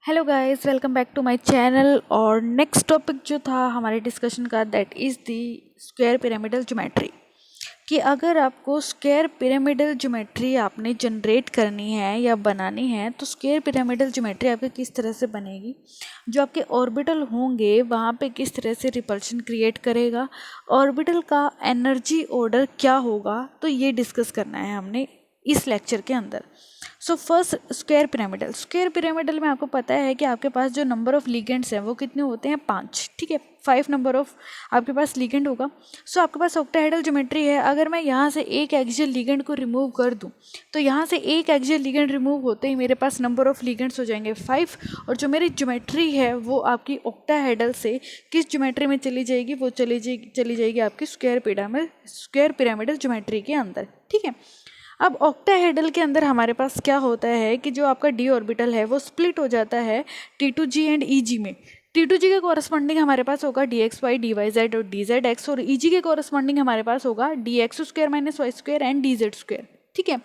Hello guys, welcome back to my channel. और next topic जो था हमारे डिस्कशन का that is the square pyramidal geometry. कि अगर आपको स्क्वायर पिरामिडल ज्योमेट्री आपने जनरेट करनी है या बनानी है तो स्क्वायर पिरामिडल ज्योमेट्री आपके किस तरह से बनेगी, जो आपके ऑर्बिटल होंगे वहाँ पे किस तरह से रिपल्शन क्रिएट करेगा, ऑर्बिटल का एनर्जी ऑर्डर क्या होगा, तो ये डिस्कस करना है हमने इस लेक्चर के अंदर। सो फर्स्ट स्क्वायर पिरामिडल में आपको पता है कि आपके पास जो नंबर ऑफ लिगेंड्स हैं वो कितने होते हैं, 5। ठीक है, 5 नंबर ऑफ आपके पास लिगेंड होगा। सो आपके पास ऑक्टाहेड्रल ज्योमेट्री है। अगर मैं यहाँ से एक एक्सियल लिगेंड को रिमूव कर दूँ तो यहाँ से एक एक्सियल लिगेंड रिमूव होते ही मेरे पास नंबर ऑफ लिगेंड्स हो जाएंगे 5। और जो मेरी ज्योमेट्री है वो आपकी ऑक्टाहेड्रल से किस ज्योमेट्री में चली जाएगी, वो चली जाएगी आपकी स्क्वायर पिरामिडल ज्योमेट्री के अंदर। ठीक है, अब ऑक्टाहेड्रल के अंदर हमारे पास क्या होता है कि जो आपका डी ऑर्बिटल है वो स्प्लिट हो जाता है T2G एंड EG में। T2G के कॉरस्पॉन्डिंग हमारे पास होगा DXY DYZ और DZX, और EG के कॉरस्पॉन्डिंग हमारे पास होगा DX² - Y² एंड DZ²। ठीक है,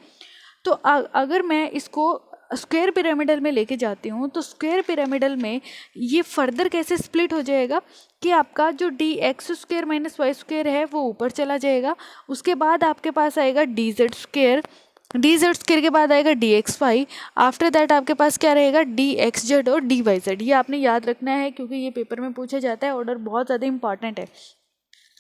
तो अगर मैं इसको स्क्वायर पिरामिडल में लेके जाती हूँ तो स्क्वायर पिरामिडल में ये फर्दर कैसे स्प्लिट हो जाएगा कि आपका जो DX² - Y² है वो ऊपर चला जाएगा। उसके बाद आपके पास आएगा DZ² के बाद आएगा DXY। आफ्टर दैट आपके पास क्या रहेगा, DXZ और DYZ। ये आपने याद रखना है क्योंकि ये पेपर में पूछा जाता है। ऑर्डर बहुत ज़्यादा इंपॉर्टेंट है।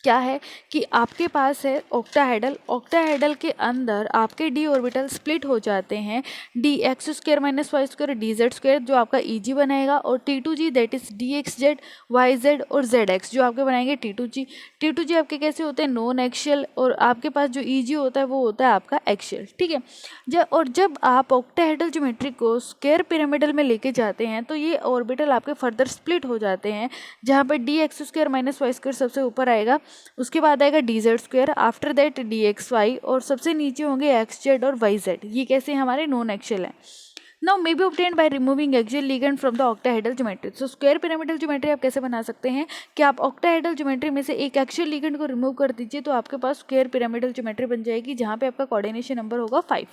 क्या है कि आपके पास है ऑक्टाहेड्रल के अंदर आपके डी ऑर्बिटल स्प्लिट हो जाते हैं DX² - Y² DZ² जो आपका EG बनाएगा, और T2G that is DXZ YZ और ZX जो आपके बनाएंगे T2G आपके कैसे होते हैं, नॉन एक्शियल, और आपके पास जो EG होता है वो होता है आपका एक्शियल। ठीक है, जब आप ऑक्टाहेड्रल ज्योमेट्री को स्क्वायर पिरामिडल में लेके जाते हैं तो ये ऑर्बिटल आपके फर्दर स्प्लिट हो जाते हैं, जहाँ पर DX² - Y² सबसे ऊपर आएगा, उसके बाद आएगा DZ², आफ्टर दैट DXY, और सबसे नीचे होंगे XZ और YZ। ये कैसे हमारे नॉन एक्शियल हैं। Now may be obtained by removing axial ligand from the octahedral geometry। So square pyramidal geometry आप कैसे बना सकते हैं कि आप ऑक्टाहेड्रल ज्योमेट्री में से एक एक्सियल लिगेंड को रिमूव कर दीजिए तो आपके पास स्क्वायर पिरामिडल ज्योमेट्री बन जाएगी, जहाँ पे आपका कोऑर्डिनेशन नंबर होगा 5।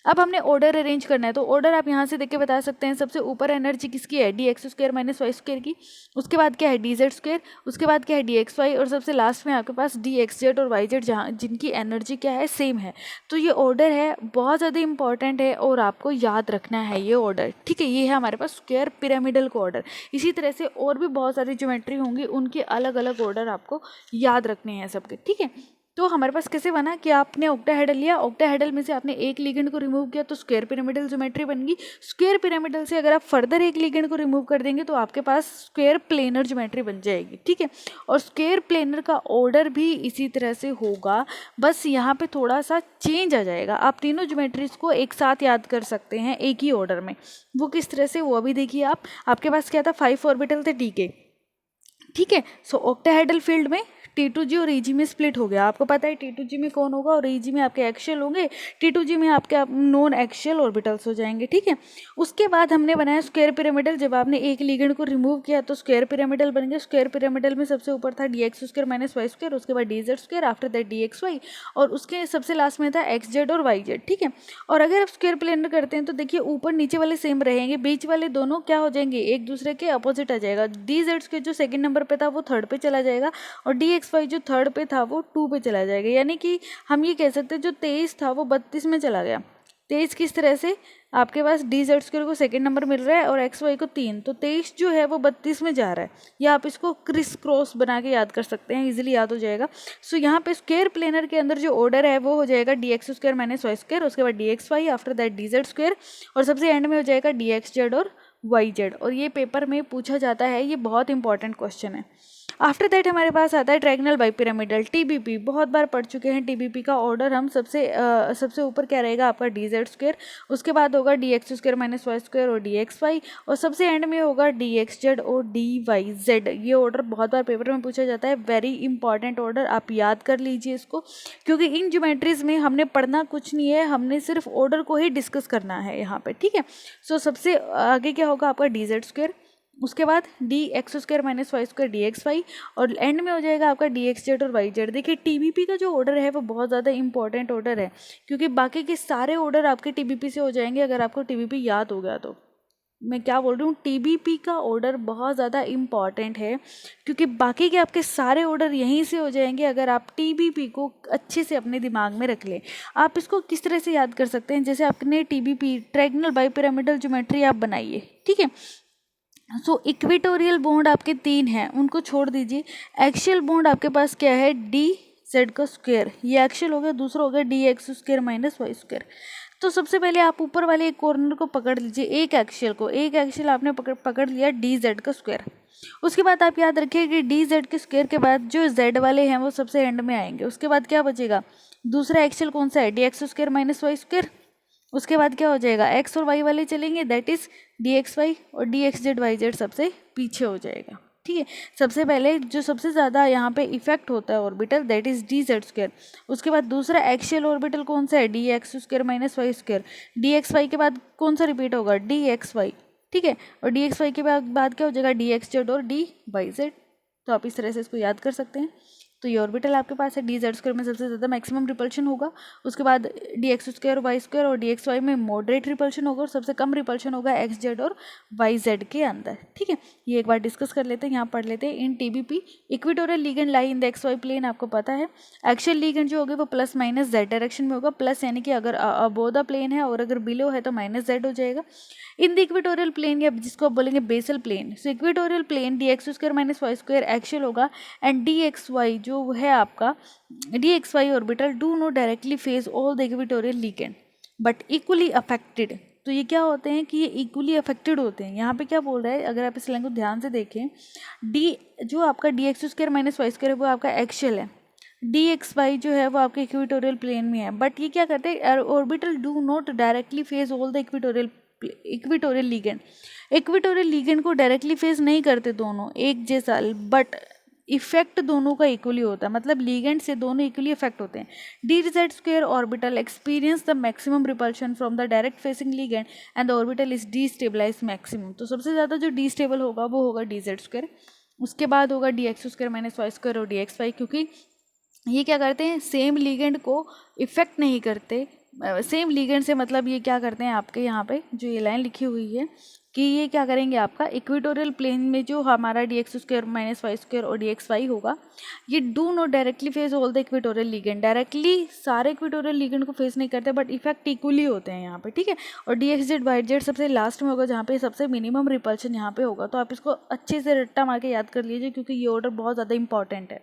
अब हमने ऑर्डर अरेंज करना है, तो ऑर्डर आप यहाँ से देख के बता सकते हैं। सबसे ऊपर एनर्जी किसकी है, DX² - Y² की। उसके बाद क्या है, DZ²। उसके बाद क्या है, DXY, और सबसे लास्ट में आपके पास DXZ और YZ जहाँ जिनकी एनर्जी क्या है, सेम है। तो ये ऑर्डर है, बहुत ज़्यादा इंपॉर्टेंट है और आपको याद रखना है ये ऑर्डर। ठीक है, ये है हमारे पास स्क्वायर पिरामिडल का ऑर्डर। इसी तरह से और भी बहुत सारी ज्योमेट्री होंगी, उनके अलग अलग ऑर्डर आपको याद रखने हैं सबके। ठीक है, तो हमारे पास कैसे बना कि आपने ऑक्टाहेड्रल लिया, ऑक्टाहेड्रल में से आपने एक लिगेंड को रिमूव किया तो स्क्वायर पिरामिडल ज्योमेट्री बन गई। स्क्वायर पिरामिडल से अगर आप फर्दर एक लिगेंड को रिमूव कर देंगे तो आपके पास स्क्वायर प्लेनर ज्योमेट्री बन जाएगी। ठीक है, और स्क्वायर प्लेनर का ऑर्डर भी इसी तरह से होगा, बस यहाँ पे थोड़ा सा चेंज आ जाएगा। आप तीनों ज्योमेट्रीज को एक साथ याद कर सकते हैं एक ही ऑर्डर में। वो किस तरह से, वो अभी देखिए। आपके पास क्या था, 5 ऑर्बिटल थे टी के। ठीक है, सो ऑक्टाहेड्रल फील्ड में T2G और EG में स्प्लिट हो गया। आपको पता है T2G में कौन होगा और EG में आपके एक्शियल होंगे। T2G में आपके नॉन एक्शियल ऑर्बिटल्स हो जाएंगे। ठीक है, उसके बाद हमने बनाया स्क्वायर पिरामिडल। जब आपने एक लिगेंड को रिमूव किया तो स्क्वायर पिरामिडल बन गया। स्क्वायर पिरामिडल में सबसे ऊपर था DX² - Y², उसके बाद DZ², आफ्टर दैट DXY, और उसके सबसे लास्ट में था XZ और YZ। ठीक है, और अगर आप स्क्वायर प्लेनर करते हैं तो देखिए ऊपर नीचे वाले सेम रहेंगे, बीच वाले दोनों क्या हो जाएंगे, एक दूसरे के अपोजिट आ जाएगा। DZ² जो सेकंड नंबर पे था वो थर्ड पे चला जाएगा, और DXY जो थर्ड पे था वो 2 पे चला जाएगा। यानी कि हम ये कह सकते हैं जो 23 था वो 32 में चला गया। 23 किस तरह से, आपके पास DZ² को सेकंड नंबर मिल रहा है और XY को 3, तो 23 जो है वो 32 में जा रहा है। या आप इसको क्रिस क्रॉस बना के याद कर सकते हैं, इजीली याद हो जाएगा। सो यहाँ पे स्क्वायर प्लेनर के अंदर जो ऑर्डर है वो हो जाएगा DX² - Y², उसके बाद DXY, आफ्टर दैट DZ², और सबसे एंड में हो जाएगा DXZ और YZ। और ये पेपर में पूछा जाता है, ये बहुत इंपॉर्टेंट क्वेश्चन है। आफ्टर दैट हमारे पास आता है ट्रायंगल बाइपिरामिडल, TBP। बहुत बार पढ़ चुके हैं TBP का ऑर्डर हम। सबसे ऊपर क्या रहेगा आपका DZ², उसके बाद होगा DX² - Y² और DXY, और सबसे एंड में होगा DXZ और DYZ। ये ऑर्डर बहुत बार पेपर में पूछा जाता है, वेरी इंपॉर्टेंट ऑर्डर, आप याद कर लीजिए इसको, क्योंकि इन ज्योमेट्रीज में हमने पढ़ना कुछ नहीं है, हमने सिर्फ ऑर्डर को ही डिस्कस करना है यहाँ पे। ठीक है, सो सबसे आगे क्या होगा आपका DZ², उसके बाद DX² - Y² DXY, और एंड में हो जाएगा आपका DXZ और YZ। देखिए TBP का जो ऑर्डर है वो बहुत ज़्यादा इंपॉर्टेंट ऑर्डर है, क्योंकि बाकी के सारे ऑर्डर आपके TBP से हो जाएंगे अगर आपको TBP याद हो गया तो। मैं क्या बोल रही हूँ, टीबीपी का ऑर्डर बहुत ज़्यादा इम्पॉर्टेंट है, क्योंकि बाकी के आपके सारे ऑर्डर यहीं से हो जाएंगे अगर आप टीबीपी को अच्छे से अपने दिमाग में रख लें। आप इसको किस तरह से याद कर सकते हैं, जैसे आपने टीबीपी ट्रायंगल बाइपिरामिडल ज्योमेट्री आप बनाइए, ठीक है। सो इक्वेटोरियल बॉन्ड आपके 3 हैं, उनको छोड़ दीजिए। एक्शियल बॉन्ड आपके पास क्या है, डी जेड का स्क्वायर, ये एक्शियल हो गया, दूसरा हो गया D x square minus Y square. तो सबसे पहले आप ऊपर वाले एक कॉर्नर को पकड़ लीजिए, एक एक्शियल आपने पकड़ लिया डी जेड का स्क्वायर। उसके बाद आप याद रखिए कि डी जेड के स्क्वायर के बाद जो जेड वाले हैं वो सबसे एंड में आएंगे। उसके बाद क्या बचेगा, दूसरा एक्शियल कौन सा है, D x square minus Y square. उसके बाद क्या हो जाएगा, एक्स और वाई वाले चलेंगे, that is D x Y, और D x Z Y Z सबसे पीछे हो जाएगा, ठीक है। सबसे पहले जो सबसे ज़्यादा यहाँ पे इफेक्ट होता है orbital, that is D Z square. उसके बाद दूसरा एक्शियल ऑर्बिटल कौन सा है, D x square minus Y square. D x Y के बाद कौन सा रिपीट होगा, डी एक्स वाई, ठीक है। और डी एक्स वाई के बाद क्या हो जाएगा, डी एक्स जेड और डी वाई जेड। तो आप इस तरह से इसको याद कर सकते हैं। तो ये ऑर्बिटल आपके पास है, डी जेड स्क्वायर में सबसे ज़्यादा मैक्सिमम रिपल्शन होगा, उसके बाद d x square y square और डी एक्स वाई में मॉडरेट रिपल्शन होगा, और सबसे कम रिपल्शन होगा एक्स जेड और वाई जेड के अंदर, ठीक है। ये एक बार डिस्कस कर लेते हैं, यहाँ पढ़ लेते हैं। In TBP equatorial ligand lie in the X Y plane, आपको पता है। एक्शियल लिगेंड जो होगा वो प्लस माइनस जेड डायरेक्शन में होगा, प्लस यानी कि अगर अबोव द प्लेन है, और अगर बिलो है तो माइनस जेड हो जाएगा। इन द इक्वेटोरियल प्लेन, या जिसको आप बोलेंगे basal plane, so equatorial plane D x square minus Y square axial होगा, एंड डी एक्स वाई जो है आपका D x Y orbital do not directly face all the equatorial ligand but equally affected. तो ये क्या होते हैं कि ये इक्वली अफेक्टेड होते हैं। यहाँ पे क्या बोल रहा है, अगर आप इस लाइन को ध्यान से देखें, डी जो आपका D x square minus Y square है वो आपका एक्शियल है, डी एक्स वाई जो है वो आपके इक्वेटोरियल प्लेन में है, बट ये क्या करते हैं, orbital do not directly face all the equatorial ligand. Equatorial ligand को डायरेक्टली फेस नहीं करते दोनों एक जैसा, बट इफेक्ट दोनों का इक्वली होता है, मतलब लिगेंड से दोनों इक्वली इफेक्ट होते हैं। D Z square orbital experience the maximum repulsion from the direct facing ligand and the orbital is destabilise maximum. तो सबसे ज़्यादा जो डीस्टेबल होगा वो होगा डी जेड स्क्वायर, उसके बाद होगा d x square minus Y square और डी एक्स वाई, क्योंकि ये क्या करते हैं, सेम लिगेंड को इफेक्ट नहीं करते। सेम लिगेंड से मतलब ये क्या करते हैं, आपके यहाँ पे जो ये लाइन लिखी हुई है कि ये क्या करेंगे, आपका इक्वेटोरियल प्लेन में जो हमारा d x square minus Y square और डी एक्स वाई होगा, ये do not directly face all the equatorial ligand, directly सारे इक्वेटोरियल लिगेंड को फेस नहीं करते, बट इफेक्ट इक्वली होते हैं यहाँ पे, ठीक है। और D x Z Y Z सबसे लास्ट में होगा, जहाँ पे सबसे मिनिमम रिपल्शन यहाँ पे होगा। तो आप इसको अच्छे से रट्टा मार के याद कर लीजिए, क्योंकि ये ऑर्डर बहुत ज़्यादा इंपॉर्टेंट है।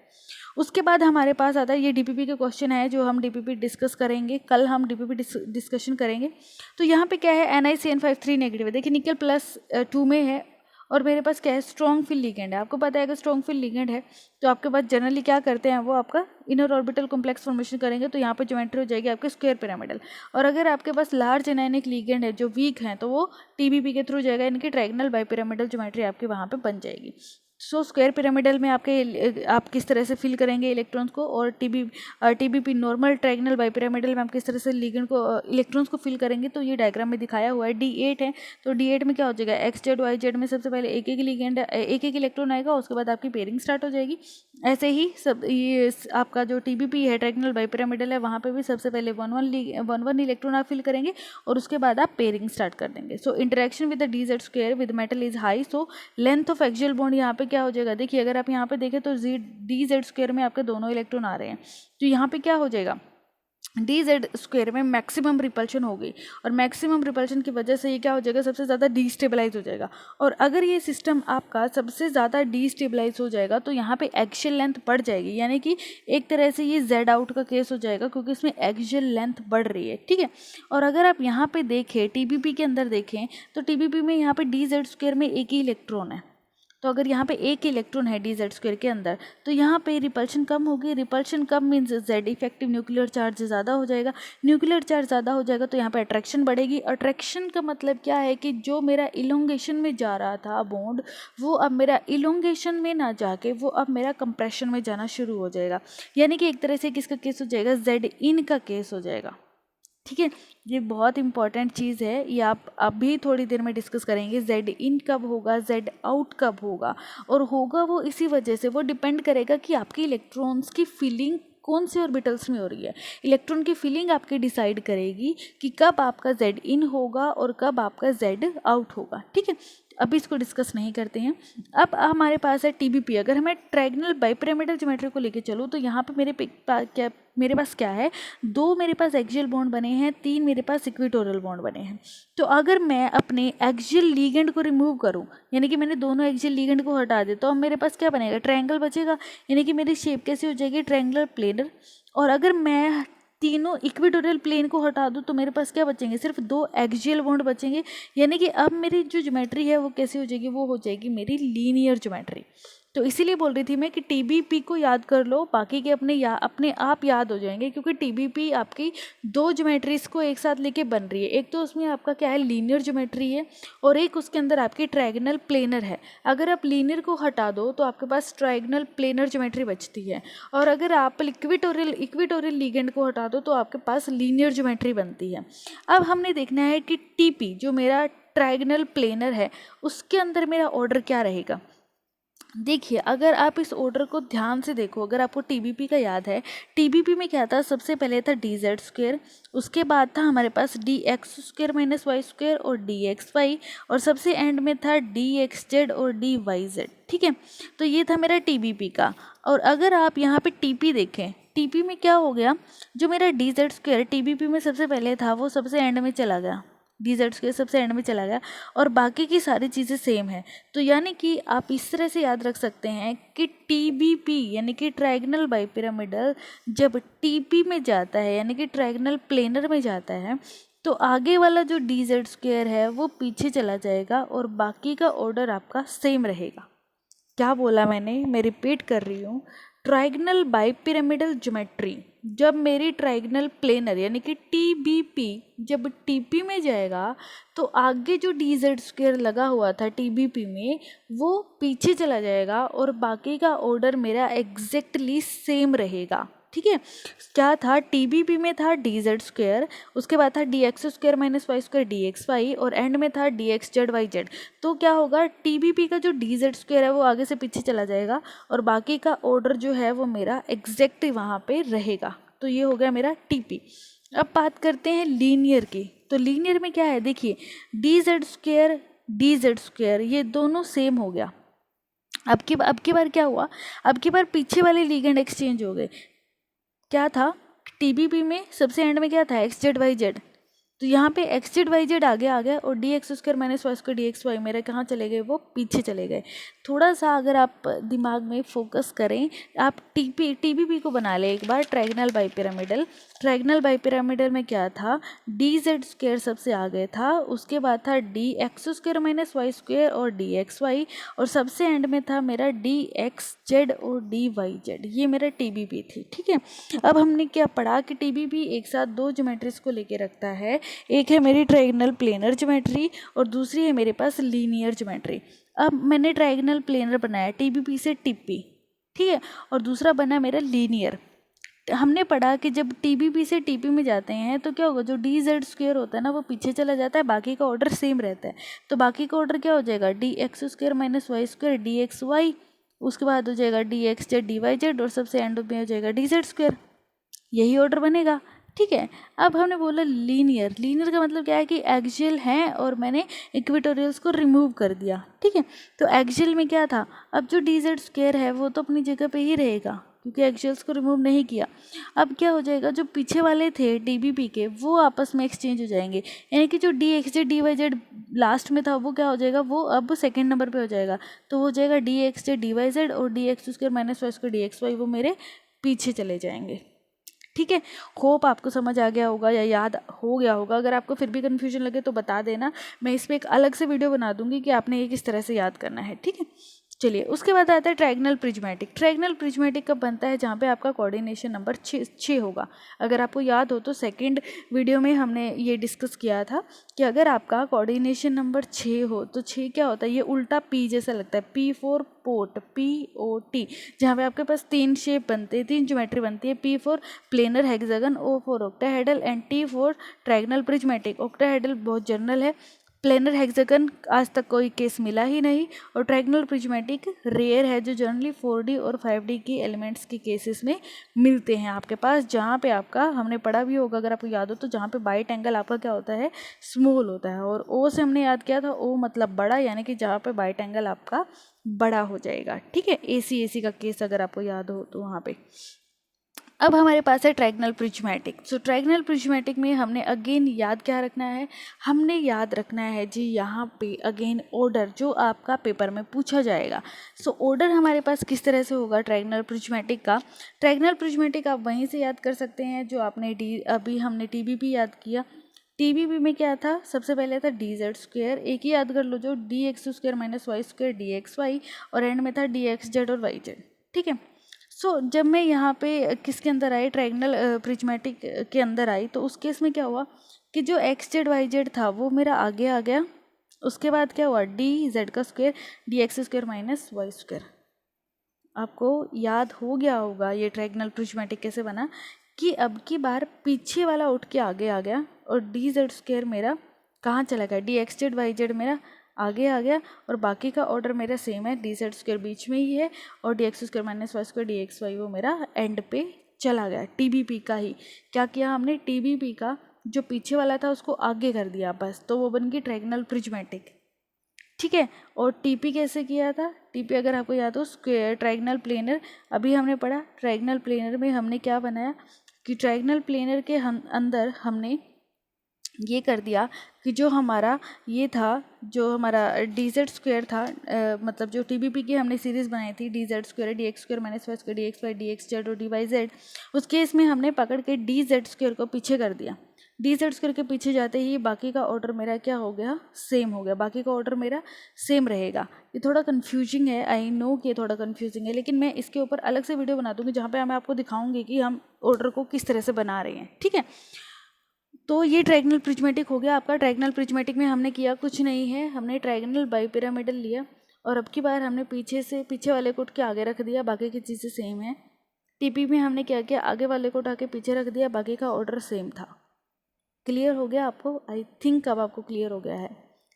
उसके बाद हमारे पास आता है ये डीपीपी के क्वेश्चन है, जो हम डीपीपी डिस्कस करेंगे, कल हम डीपीपी डिस्कशन करेंगे। तो यहाँ पे क्या है, NiCN53 नेगेटिव है, देखिए निकल +2 में है, और मेरे पास क्या है, स्ट्रॉन्ग फील्ड लिगेंड है। आपको पता है अगर स्ट्रॉन्ग फील्ड लिगेंड है तो आपके पास जनरली क्या करते हैं, वो आपका इनर ऑर्बिटल कॉम्प्लेक्स फॉर्मेशन करेंगे, तो यहाँ पे ज्योमेट्री हो जाएगी आपके स्क्वायर पिरामिडल। और अगर आपके पास लार्ज एनायनिक लिगेंड है जो वीक हैं, तो वो टीबीपी के थ्रू जाएगा, इनकी ट्रायंगल बाइपिरामिडल ज्योमेट्री आपके वहाँ पे बन जाएगी। सो स्क्वायर पिरामिडल में आप किस तरह से फिल करेंगे इलेक्ट्रॉन्स को, और टीबीपी नॉर्मल ट्रायंगल बाइपिरामिडल में आप किस तरह से लिगेंड को इलेक्ट्रॉन्स को फिल करेंगे, तो ये डायग्राम में दिखाया हुआ है। D8 है, तो D8 में क्या हो जाएगा, एक्स जेड वाई जेड में सबसे पहले एक एक लिगेंड एक इलेक्ट्रॉन आएगा, उसके बाद आपकी पेयरिंग स्टार्ट हो जाएगी। ऐसे ही सब ये आपका जो टीबीपी है ट्रायंगल बाइपिरामिडल है, वहाँ पे भी सबसे पहले वन इलेक्ट्रॉन आप फिल करेंगे, और उसके बाद आप पेयरिंग स्टार्ट कर देंगे। So interaction with the D Z square with metal is high, so length of axial bond यहाँ पे क्या हो जाएगा, देखिए अगर आप यहाँ पे देखें तो डी जेड स्क्वायर में आपके दोनों इलेक्ट्रॉन आ रहे हैं, तो यहाँ पे क्या हो जाएगा, डी जेड स्क्वायर में मैक्सिमम रिपल्शन होगी, और मैक्सिमम रिपल्शन की वजह से ये क्या हो जाएगा, सबसे ज़्यादा डीस्टेबलाइज हो जाएगा। और अगर ये सिस्टम आपका सबसे ज़्यादा डीस्टेबलाइज हो जाएगा, तो यहाँ पे एक्सियल लेंथ बढ़ जाएगी, यानी कि एक तरह से ये जेड आउट का केस हो जाएगा, क्योंकि इसमें एक्सियल लेंथ बढ़ रही है, ठीक है। और अगर आप यहाँ पे देखें, टीबीपी के अंदर देखें, तो टीबीपी में यहाँ पे डी जेड स्क्वायर में एक ही इलेक्ट्रॉन है, तो अगर यहाँ पे एक इलेक्ट्रॉन है डी जेड स्क्वायर के अंदर, तो यहाँ पे रिपल्शन कम होगी। रिपल्शन कम means Z effective nuclear charge ज़्यादा हो जाएगा। न्यूक्लियर चार्ज ज़्यादा हो जाएगा तो यहाँ पे अट्रैक्शन बढ़ेगी। अट्रैक्शन का मतलब क्या है कि जो मेरा इलोंगेशन में जा रहा था बॉन्ड, वो अब मेरा इलोंगेशन में ना जाके वो अब मेरा कंप्रेशन में जाना शुरू हो जाएगा, यानी कि एक तरह से किसका केस हो जाएगा, जेड इन का केस हो जाएगा, ठीक है। ये बहुत इंपॉर्टेंट चीज़ है, ये आप अभी थोड़ी देर में डिस्कस करेंगे। जेड इन कब होगा, जेड आउट कब होगा, और होगा वो इसी वजह से, वो डिपेंड करेगा कि आपकी इलेक्ट्रॉन्स की फिलिंग कौन से ऑर्बिटल्स में हो रही है। इलेक्ट्रॉन की फिलिंग आपकी डिसाइड करेगी कि कब आपका Z इन होगा और कब आपका Z आउट होगा, ठीक है। अभी इसको डिस्कस नहीं करते हैं। अब हमारे पास है TBP। अगर हमें ट्रायंगल बाइपिरामिडल ज्योमेट्री को लेके चलो तो यहाँ पे मेरे पास क्या है, 2 मेरे पास एक्सियल बॉन्ड बने हैं, 3 मेरे पास इक्वेटोरियल बॉन्ड बने हैं। तो अगर मैं अपने एक्सियल लीगेंड को रिमूव करूँ, यानी कि मैंने दोनों एक्सियल लीगेंड को हटा दे, तो अब मेरे पास क्या बनेगा, ट्रायंगल बचेगा, यानी कि मेरी शेप कैसी हो जाएगी, ट्रायंगुलर प्लेनर। और अगर मैं तीनों इक्वेटोरियल प्लेन को हटा दूँ तो मेरे पास क्या बचेंगे, सिर्फ 2 एक्सियल बॉन्ड बचेंगे, यानी कि अब मेरी जो ज्योमेट्री है वो कैसी हो जाएगी, वो हो जाएगी मेरी लीनियर ज्योमेट्री। तो इसीलिए बोल रही थी मैं कि TBP को याद कर लो, बाकी के अपने आप याद हो जाएंगे, क्योंकि TBP आपकी 2 ज्योमेट्रीज को एक साथ लेके बन रही है। एक तो उसमें आपका क्या है, लीनियर ज्योमेट्री है, और एक उसके अंदर आपकी ट्रायंगल प्लेनर है। अगर आप लीनियर को हटा दो तो आपके पास ट्रायंगल प्लेनर ज्योमेट्री बचती है, और अगर आप इक्वेटोरियल लीगेंड को हटा दो तो आपके पास लीनियर ज्योमेट्री बनती है। अब हमने देखना है कि TP जो मेरा ट्रायंगल प्लेनर है उसके अंदर मेरा ऑर्डर क्या रहेगा। देखिए, अगर आप इस ऑर्डर को ध्यान से देखो, अगर आपको TBP का याद है, TBP में क्या था, सबसे पहले था dz², उसके बाद था हमारे पास dx² - y² और dxy, और सबसे एंड में था dxz और dyz, ठीक है। तो ये था मेरा TBP का। और अगर आप यहाँ पे TP देखें, TP में क्या हो गया, जो मेरा dz² TBP में सबसे पहले था वो सबसे एंड में चला गया, dz² सबसे एंड में चला गया, और बाकी की सारी चीज़ें सेम है। तो यानी कि आप इस तरह से याद रख सकते हैं कि TBP यानी कि ट्रायंगल बाइपिरामिडल जब TP में जाता है, यानी कि ट्रायंगल प्लेनर में जाता है, तो आगे वाला जो dz² है वो पीछे चला जाएगा और बाकी का ऑर्डर आपका सेम रहेगा। क्या बोला मैंने, मैं रिपीट कर रही हूँ। ट्रायंगल बाइपिरामिडल ज्योमेट्री जब मेरी ट्रायंगल प्लेनर यानी कि TBP जब TP में जाएगा तो आगे जो dz² लगा हुआ था TBP में वो पीछे चला जाएगा और बाकी का ऑर्डर मेरा एग्जैक्टली सेम रहेगा, ठीक है। क्या था, TBP में था dz², उसके बाद था dx² - y² dxy, और एंड में था dxz yz। तो क्या होगा, TBP का जो dz² है वो आगे से पीछे चला जाएगा और बाकी का ऑर्डर जो है वो मेरा एग्जैक्ट वहाँ पे रहेगा। तो ये हो गया मेरा TP। अब बात करते हैं लीनियर की। तो लीनियर में क्या है, देखिए dz² ये दोनों सेम हो गया। अब की बार क्या हुआ, अब की बार पीछे वाले लीगेंड एक्सचेंज हो गए। क्या था, TBP में सबसे एंड में क्या था, xz yz, तो यहाँ पे xz yz आगे आ गया और dx² - y² dxy मेरे कहाँ चले गए, वो पीछे चले गए। थोड़ा सा अगर आप दिमाग में फोकस करें, आप TBP को बना ले एक बार ट्रायंगल बाइपिरामिडल। ट्रायंगल बाइपिरामिडल में क्या था, dz² सबसे आगे था, उसके बाद था dx² - y² और dxy, और सबसे एंड में था मेरा dxz और dyz। ये मेरा TBP थी, ठीक है। अब हमने क्या पढ़ा कि TBP एक साथ 2 ज्योमेट्रीज को लेके रखता है, एक है मेरी ट्रायंगल प्लेनर ज्योमेट्री और दूसरी है मेरे पास लीनियर ज्योमेट्री। अब मैंने ट्रायंगल प्लेनर बनाया TBP से TP, ठीक है, और दूसरा बना मेरा लीनियर। हमने पढ़ा कि जब TBP से TP में जाते हैं तो क्या होगा, जो dz² होता है ना वो पीछे चला जाता है, बाकी का ऑर्डर सेम रहता है। तो बाकी का ऑर्डर क्या हो जाएगा, dx² - y² dxy, उसके बाद हो जाएगा dxz dyz, और सबसे एंड में हो जाएगा dz²। यही ऑर्डर बनेगा, ठीक है। अब हमने बोला लीनियर, लीनियर का मतलब क्या है कि एक्सियल हैं और मैंने इक्वेटोरियल्स को रिमूव कर दिया, ठीक है। तो एक्सियल में क्या था, अब जो dz² है वो तो अपनी जगह पे ही रहेगा क्योंकि एक्सियल्स को रिमूव नहीं किया। अब क्या हो जाएगा, जो पीछे वाले थे TBP के वो आपस में एक्सचेंज हो जाएंगे, यानी कि जो dxz dyz लास्ट में था वो क्या हो जाएगा, वो अब सेकेंड नंबर पे हो जाएगा। तो हो जाएगा dxz dyz और dx² - y² dxy वो मेरे पीछे चले जाएंगे, ठीक है। होप आपको समझ आ गया होगा या याद हो गया होगा। अगर आपको फिर भी कन्फ्यूजन लगे तो बता देना, मैं इस पर एक अलग से वीडियो बना दूंगी कि आपने ये किस तरह से याद करना है, ठीक है। चलिए, उसके बाद आता है ट्रायंगल प्रिज्मेटिक। ट्रायंगल प्रिज्मेटिक कब बनता है, जहाँ पे आपका कोऑर्डिनेशन नंबर 6 होगा। अगर आपको याद हो तो सेकंड वीडियो में हमने ये डिस्कस किया था कि अगर आपका कोऑर्डिनेशन नंबर 6 हो तो 6 क्या होता है, ये उल्टा P जैसा लगता है, P फॉर पोर्ट, POT, जहाँ पे आपके पास 3 शेप बनते हैं, 3 ज्योमेट्री बनती है। P for planar hexagon, O for octahedral and T for triangle prismatic. Octahedral बहुत जनरल है, प्लेनर हेक्सागन आज तक कोई केस मिला ही नहीं, और ट्रायंगुलर प्रिज्मेटिक रेयर है, जो जनरली 4D और 5D की एलिमेंट्स के केसेस में मिलते हैं आपके पास, जहाँ पे आपका हमने पढ़ा भी होगा अगर आपको याद हो तो, जहाँ पे बाइट एंगल आपका क्या होता है, स्मॉल होता है, और ओ से हमने याद किया था, ओ मतलब बड़ा, यानी कि जहाँ पे बाइट एंगल आपका बड़ा हो जाएगा। ठीक है, AC का केस अगर आपको याद हो तो वहाँ पे। अब हमारे पास है ट्रायंगुलर प्रिज्मेटिक। सो ट्रायंगुलर प्रिज्मेटिक में हमने अगेन याद क्या रखना है, हमने याद रखना है जी यहाँ पे अगेन ऑर्डर जो आपका पेपर में पूछा जाएगा। सो ऑर्डर हमारे पास किस तरह से होगा ट्रायंगुलर प्रिज्मेटिक का। ट्रायंगुलर प्रिज्मेटिक आप वहीं से याद कर सकते हैं जो आपने अभी हमने TBP याद किया। TBP में क्या था, सबसे पहले था DZ², एक ही याद कर लो जो DX² - Y² DXY, और एंड में था DXZ और YZ। ठीक है, सो जब मैं यहाँ पे किसके अंदर आई, ट्रायंगुलर प्रिज्मेटिक के अंदर आई, तो उस केस में क्या हुआ कि जो XZ YZ था वो मेरा आगे आ गया, उसके बाद क्या हुआ DZ² DX² - Y²। आपको याद हो गया होगा ये ट्रायंगुलर प्रिज्मेटिक कैसे बना, कि अब की बार पीछे वाला उठ के आगे आ गया, और DZ² मेरा कहाँ चला गया, DXZ YZ मेरा आगे आ गया, और बाकी का ऑर्डर मेरा सेम है, DZ² बीच में ही है, और DX² - Y² DXY वो मेरा एंड पे चला गया। TBP का ही क्या किया हमने, TBP का जो पीछे वाला था उसको आगे कर दिया बस, तो वो बन गई ट्रायंगुलर प्रिज्मेटिक। ठीक है, और TP कैसे किया था, TP अगर आपको याद हो स्क्वायर ट्रायंगुलर प्लेनर, अभी हमने पढ़ा ट्रायंगुलर प्लेनर में हमने क्या बनाया कि ट्रायंगुलर प्लेनर के अंदर हमने ये कर दिया कि जो हमारा ये था, जो हमारा DZ² था, मतलब जो TBP की हमने सीरीज़ बनाई थी DZ² DX² - Y² DXY DXZ और DYZ, उस केस में हमने पकड़ के DZ² को पीछे कर दिया। DZ² के पीछे जाते ही बाकी का ऑर्डर मेरा क्या हो गया, सेम हो गया, बाकी का ऑर्डर मेरा सेम रहेगा। ये थोड़ा कन्फ्यूजिंग है, आई नो कि ये थोड़ा कन्फ्यूजिंग है, लेकिन मैं इसके ऊपर अलग से वीडियो बना दूँगी जहाँ पे मैं आपको दिखाऊंगी कि हम ऑर्डर को किस तरह से बना रहे हैं। ठीक है, तो ये ट्रायंगुलर प्रिज्मेटिक हो गया आपका। ट्रायंगुलर प्रिज्मेटिक में हमने किया कुछ नहीं है, हमने ट्रायंगुलर बाइपिरामिडल लिया, और अब की बार हमने पीछे वाले को उठ के आगे रख दिया, बाकी की चीज़ें सेम है। TP में हमने क्या किया, आगे वाले को उठा के पीछे रख दिया, बाकी का ऑर्डर सेम था। क्लियर हो गया आपको, आई थिंक अब आपको क्लियर हो गया है।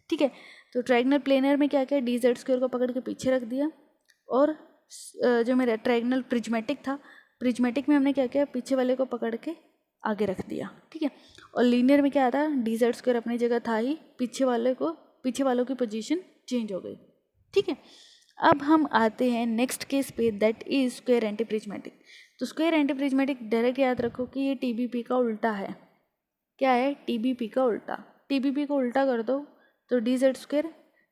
ठीक है, तो ट्रायंगुलर प्लेनर में क्या किया, DZ² को पकड़ के पीछे रख दिया, और जो मेरा ट्रायंगुलर प्रिज्मेटिक था, प्रिज्मेटिक में हमने क्या किया, पीछे वाले को पकड़ के आगे रख दिया। ठीक है, और लीनियर में क्या था, DZ² अपनी जगह था ही, पीछे वालों की पोजीशन चेंज हो गई। ठीक है, अब हम आते हैं नेक्स्ट केस पे, that is square anti prismatic. तो स्क्वायर एंटी प्रिज्मेटिक डायरेक्ट याद रखो कि ये TBP का उल्टा है। क्या है, TBP का उल्टा। TBP को उल्टा कर दो तो DZ²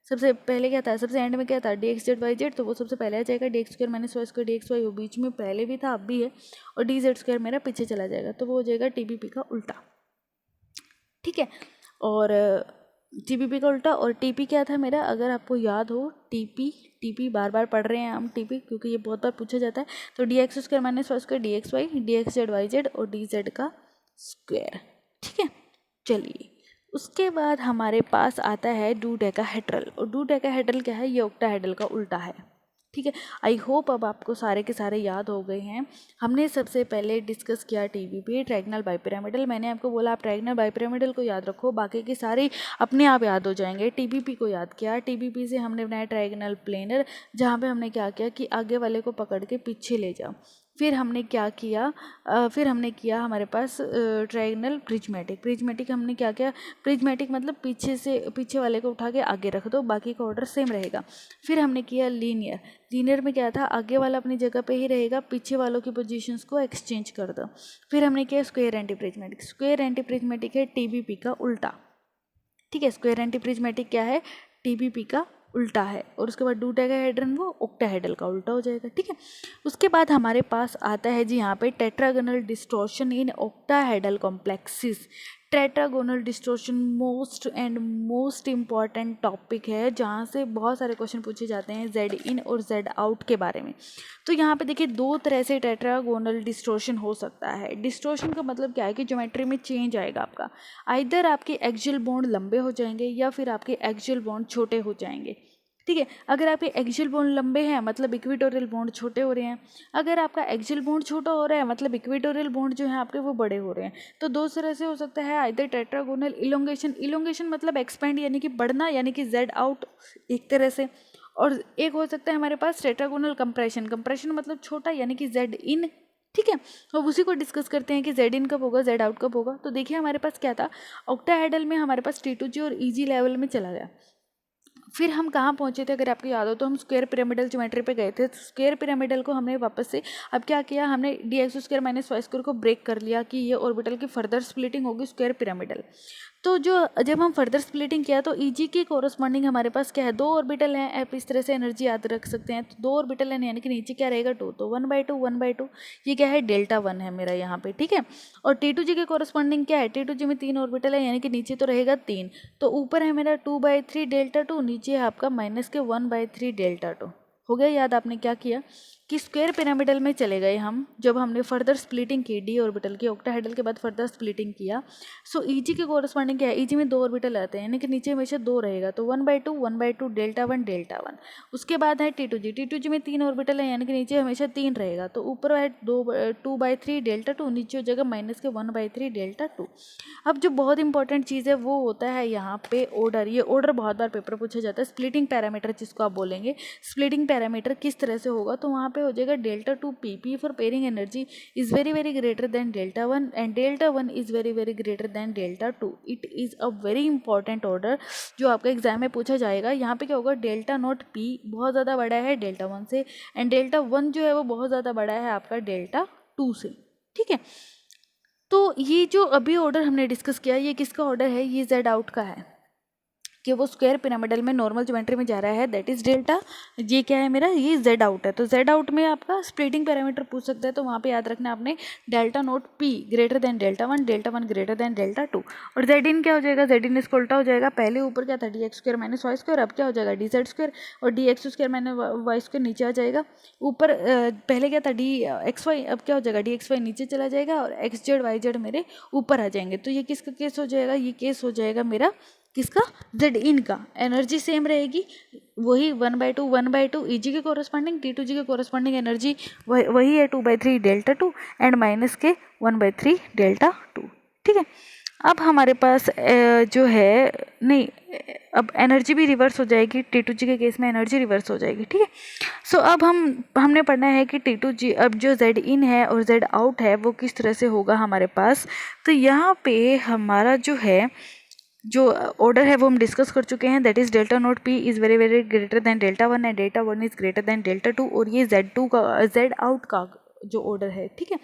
सबसे पहले क्या था, सबसे एंड में क्या था, DXZ YZ, तो वो सबसे पहले आ जाएगा, DX² - Y² DXY वो बीच में पहले भी था अब भी है, और DZ² मेरा पीछे चला जाएगा, तो वो हो जाएगा TBP का उल्टा। ठीक है, और TBP का उल्टा, और TP क्या था मेरा, अगर आपको याद हो TP बार बार पढ़ रहे हैं हम TP क्योंकि ये बहुत बार पूछा जाता है, तो DX² - Y² DXY DXZ YZ और DZ का स्क्वायर। ठीक है, चलिए उसके बाद हमारे पास आता है डोडेकाहेड्रल, और डोडेकाहेड्रल क्या है, ये ऑक्टाहेड्रल का उल्टा है। ठीक है, आई होप अब आपको सारे के सारे याद हो गए हैं। हमने सबसे पहले डिस्कस किया TBP ट्रायंगुलर बाइपिरामिडल, मैंने आपको बोला आप ट्रायंगुलर बाइपिरामिडल को याद रखो, बाकी के सारे अपने आप याद हो जाएंगे। TBP को याद किया, TBP से हमने बनाया ट्रायंगुलर प्लेनर, जहाँ पे हमने क्या किया कि आगे वाले को पकड़ के पीछे ले जाओ। फिर हमने क्या किया, हमारे पास ट्रायंगुलर प्रिज्मेटिक हमने क्या किया, प्रिज्मेटिक मतलब पीछे वाले को उठा के आगे रख दो, बाकी का ऑर्डर सेम रहेगा। फिर हमने किया लीनियर में क्या था, आगे वाला अपनी जगह पे ही रहेगा, पीछे वालों की पोजीशंस को एक्सचेंज कर दो। फिर हमने किया स्क्वायर एंटी प्रिज्मेटिक है TBP का उल्टा। ठीक है, स्क्वायर एंटी प्रिज्मेटिक क्या है, TBP का उल्टा है, और उसके बाद डोडेकाहेड्रल वो ऑक्टाहेड्रल का उल्टा हो जाएगा। ठीक है, उसके बाद हमारे पास आता है जी यहाँ पे tetragonal distortion in octahedral complexes. Tetragonal distortion most important topic है, जहाँ से बहुत सारे क्वेश्चन पूछे जाते हैं Z इन और Z आउट के बारे में। तो यहाँ पे देखिए दो तरह से टेट्रागोनल डिस्टॉर्शन हो सकता है। डिस्टॉर्शन का मतलब क्या है कि ज्योमेट्री में चेंज आएगा आपका, आइदर आपके एक्सियल बॉन्ड लंबे हो जाएंगे या फिर आपके एक्सियल बॉन्ड छोटे हो जाएंगे। ठीक है। अगर आपके एक्सियल बॉन्ड लंबे हैं मतलब इक्वेटोरियल बॉन्ड छोटे हो रहे हैं, अगर आपका एक्सियल बॉन्ड छोटा हो रहा है मतलब इक्वेटोरियल बॉन्ड जो है आपके वो बड़े हो रहे हैं। तो दो तरह से हो सकता है, आइदर टेट्रागोनल इलोंगेशन, इलोंगेशन मतलब एक्सपेंड यानी कि बढ़ना यानी कि जेड आउट एक तरह से, और एक हो सकता है हमारे पास टेट्रागोनल कंप्रेशन, कंप्रेशन मतलब छोटा यानी कि जेड इन। ठीक है, अब उसी को डिस्कस करते हैं कि जेड इन कब होगा, जेड आउट कब होगा। तो देखिए हमारे पास क्या था, ऑक्टाहेड्रल में हमारे पास T2G और EG लेवल में चला गया। फिर हम कहाँ पहुँचे थे, अगर आपको याद हो तो हम स्क्वायर पिरामिडल ज्योमेट्री पे गए थे। स्क्वायर पिरामिडल को हमने वापस से अब क्या किया, हमने dx² माइनस वाई स्क्वायर को ब्रेक कर लिया कि ये ऑर्बिटल की फर्दर स्प्लिटिंग होगी स्क्वायर पिरामिडल। तो जो जब हम फर्दर स्प्लिटिंग किया तो EG की कोरस्पॉन्डिंग हमारे पास क्या है, दो ऑर्बिटल हैं। आप इस तरह से एनर्जी याद रख सकते हैं। तो दो ऑर्बिटल हैं यानी कि नीचे क्या रहेगा 2, तो 1/2 1/2 ये क्या है Δ1 है मेरा यहाँ पे। ठीक है, और T2G के कोरस्पॉन्डिंग क्या है, T2G में 3 ऑर्बिटल है यानी कि नीचे तो रहेगा 3, तो ऊपर है मेरा 2/3 Δ2, नीचे है आपका माइनस के 1/3 Δ2। हो गया याद आपने क्या किया कि स्क्वायर पिरामिडल में चले गए हम, जब हमने फर्दर स्प्लिटिंग की डी ऑर्बिटल की, ऑक्टाहेड्रल के बाद फर्दर स्प्लिटिंग किया। सो EG के कोरस्पॉन्डिंग क्या है, EG में 2 ऑर्बिटल आते हैं यानी कि नीचे हमेशा 2 रहेगा, तो 1/2 1/2 Δ1 Δ1। उसके बाद है T2G, T2G में 3 ऑर्बिटल है यानी कि नीचे हमेशा 3 रहेगा, तो ऊपर है 2/3 Δ2, नीचे हो जाएगा माइनस के 1/3 Δ2। अब जो बहुत इंपॉर्टेंट चीज़ है वो होता है यहाँ पे ऑर्डर। ये ऑर्डर बहुत बार पेपर पूछा जाता है। स्प्लिटिंग पैरामीटर जिसको आप बोलेंगे, स्प्लिटिंग पैरामीटर किस तरह से होगा, तो वहाँ पे हो जाएगा Δ2 P for pairing energy is very very greater than Δ1 and Δ1 is very very greater than Δ2। It is a very important order जो आपका एग्जाम में पूछा जाएगा। यहाँ पे क्या होगा, Δ0 P बहुत ज़्यादा बड़ा है Δ1 से, एंड Δ1 जो है वो बहुत ज़्यादा बड़ा है आपका Δ2 से। ठीक है, तो ये जो अभी ऑर्डर हमने डिस्कस किया ये किसका ऑर्डर है, ये जेड आउट का है कि वो स्क्वायर पिरामिडल में नॉर्मल ज्योमेट्री में जा रहा है, दैट इज डेल्टा। ये क्या है मेरा, ये जेड आउट है। तो जेड आउट में आपका स्प्लिटिंग पैरामीटर पूछ सकता है, तो वहाँ पे याद रखना आपने Δ0 P greater than Δ1, Δ1 greater than Δ2। और जेड इन क्या हो जाएगा, जेड इन इसको उल्टा हो जाएगा। पहले ऊपर क्या था dx² माइनस वाई स्क्वायर, अब क्या हो जाएगा dz², और dx² माइनस वाई स्क्वायर नीचे आ जाएगा। ऊपर पहले क्या था dxy, अब क्या हो जाएगा dxy नीचे चला जाएगा और xz yz मेरे ऊपर आ जाएंगे। तो ये किसका केस हो जाएगा, ये केस हो जाएगा मेरा किसका, जेड इन का। एनर्जी सेम रहेगी, वही 1/2 1/2 EG के कोरस्पॉन्डिंग, T2G के कोरस्पॉन्डिंग एनर्जी वही है 2/3 Δ2 एंड माइनस के 1/3 Δ2। ठीक है, अब हमारे पास जो है नहीं, अब एनर्जी भी रिवर्स हो जाएगी, T2G के केस में एनर्जी रिवर्स हो जाएगी। ठीक है, सो अब हमने पढ़ना है कि T2G अब जो जेड इन है और जेड आउट है वो किस तरह से होगा हमारे पास। तो यहाँ पे हमारा जो है जो ऑर्डर है वो हम डिस्कस कर चुके हैं, that is Δ0 P is very very greater than Δ1 and Δ1 is greater than Δ2, और ये Z2 का जेड आउट का जो ऑर्डर है। ठीक है,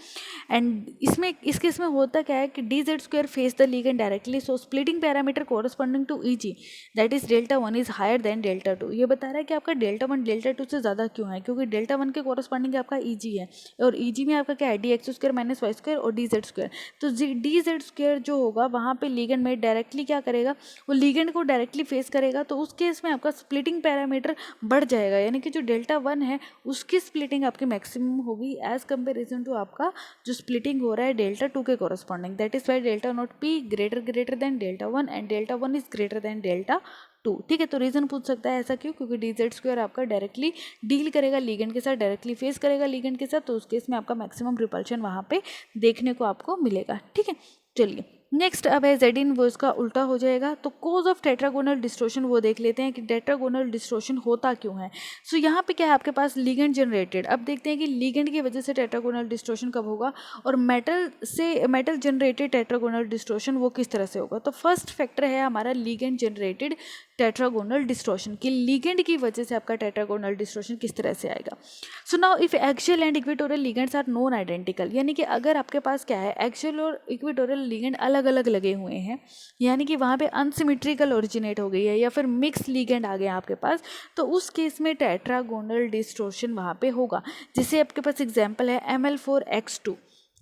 एंड इसमें इस केस में होता क्या है कि dz² face the ligand directly, so splitting parameter corresponding to EG that is Δ1 is higher than Δ2। ये बता रहा है कि आपका Δ1 Δ2 से ज़्यादा क्यों है, क्योंकि Δ1 के कोरस्पॉन्डिंग आपका EG है और EG में आपका क्या है dx² माइनस वाई स्क्वायर और dz²। तो dz² जो होगा वहाँ पे लीगेंड में डायरेक्टली क्या करेगा, वो लीगेंड को डायरेक्टली फेस करेगा, तो उस केस में आपका स्प्लिटिंग पैरामीटर बढ़ जाएगा, यानी कि जो Δ1 है उसकी स्प्लिटिंग आपकी मैक्सिमम होगी एज कंपेरिजन टू आपका जो स्प्लिटिंग हो रहा है Δ2 के corresponding. That is why Δ0 P greater than Δ1 and Δ1 is greater than Δ2। ठीक है, तो रीजन पूछ सकता है ऐसा क्यों, क्योंकि dz² आपका डायरेक्टली डील करेगा लीगेंड के साथ, डायरेक्टली फेस करेगा लीगेंड के साथ, तो उस केस में आपका मैक्सिमम रिपल्शन वहाँ पे देखने को आपको मिलेगा। ठीक है, चलिए नेक्स्ट अब है जेड इन, वो इसका उल्टा हो जाएगा। तो कोज ऑफ टेट्रागोनल डिस्टोर्शन वो देख लेते हैं कि टेट्रागोनल डिस्टोर्शन होता क्यों है। सो यहाँ पे क्या है आपके पास लीगेंड जनरेटेड। अब देखते हैं कि लीगेंड की वजह से टेट्रागोनल डिस्टोर्शन कब होगा और मेटल जनरेटेड टेट्रागोनल डिस्टोर्शन वो किस तरह से होगा। तो फर्स्ट फैक्टर है हमारा लीगेंड जनरेटेड टेट्रागोनल डिस्टोर्शन कि लीगेंड की वजह से आपका टेट्रागोनल डिस्टोर्शन किस तरह से आएगा। So now if axial and equatorial ligands are non identical, यानी कि अगर आपके पास क्या है एक्सियल और इक्वेटोरियल लीगेंड अलग अलग लगे हुए हैं, यानी कि वहाँ पे अनसिमेट्रिकल ओरिजिनेट हो गई है या फिर मिक्स लीगेंड आ गया आपके पास, तो उस केस में टेट्रागोनल डिस्टोर्शन वहाँ पे होगा। जैसे आपके पास एग्जाम्पल है ML4X2।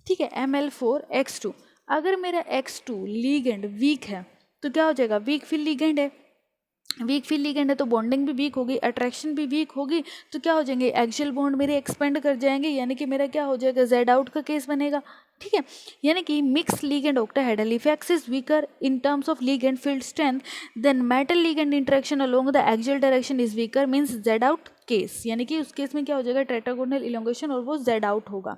ठीक है, ML4X2, अगर मेरा X2 लीगेंड वीक है तो क्या हो जाएगा, वीक फील्ड लीगेंड है, वीक फील्ड लीगेंड है तो बॉन्डिंग भी वीक होगी, अट्रैक्शन भी वीक होगी, तो क्या हो जाएंगे एक्सियल बॉन्ड मेरे एक्सपेंड कर जाएंगे, यानी कि मेरा क्या हो जाएगा जेड आउट का केस बनेगा। ठीक है, यानी कि mix ligand octahedral if x is weaker in terms of ligand field strength then metal ligand interaction along the axial direction is weaker means z out case, यानी कि उस केस में क्या हो जाएगा, टेट्रागोनल इलोंगेशन और वो जेड आउट होगा।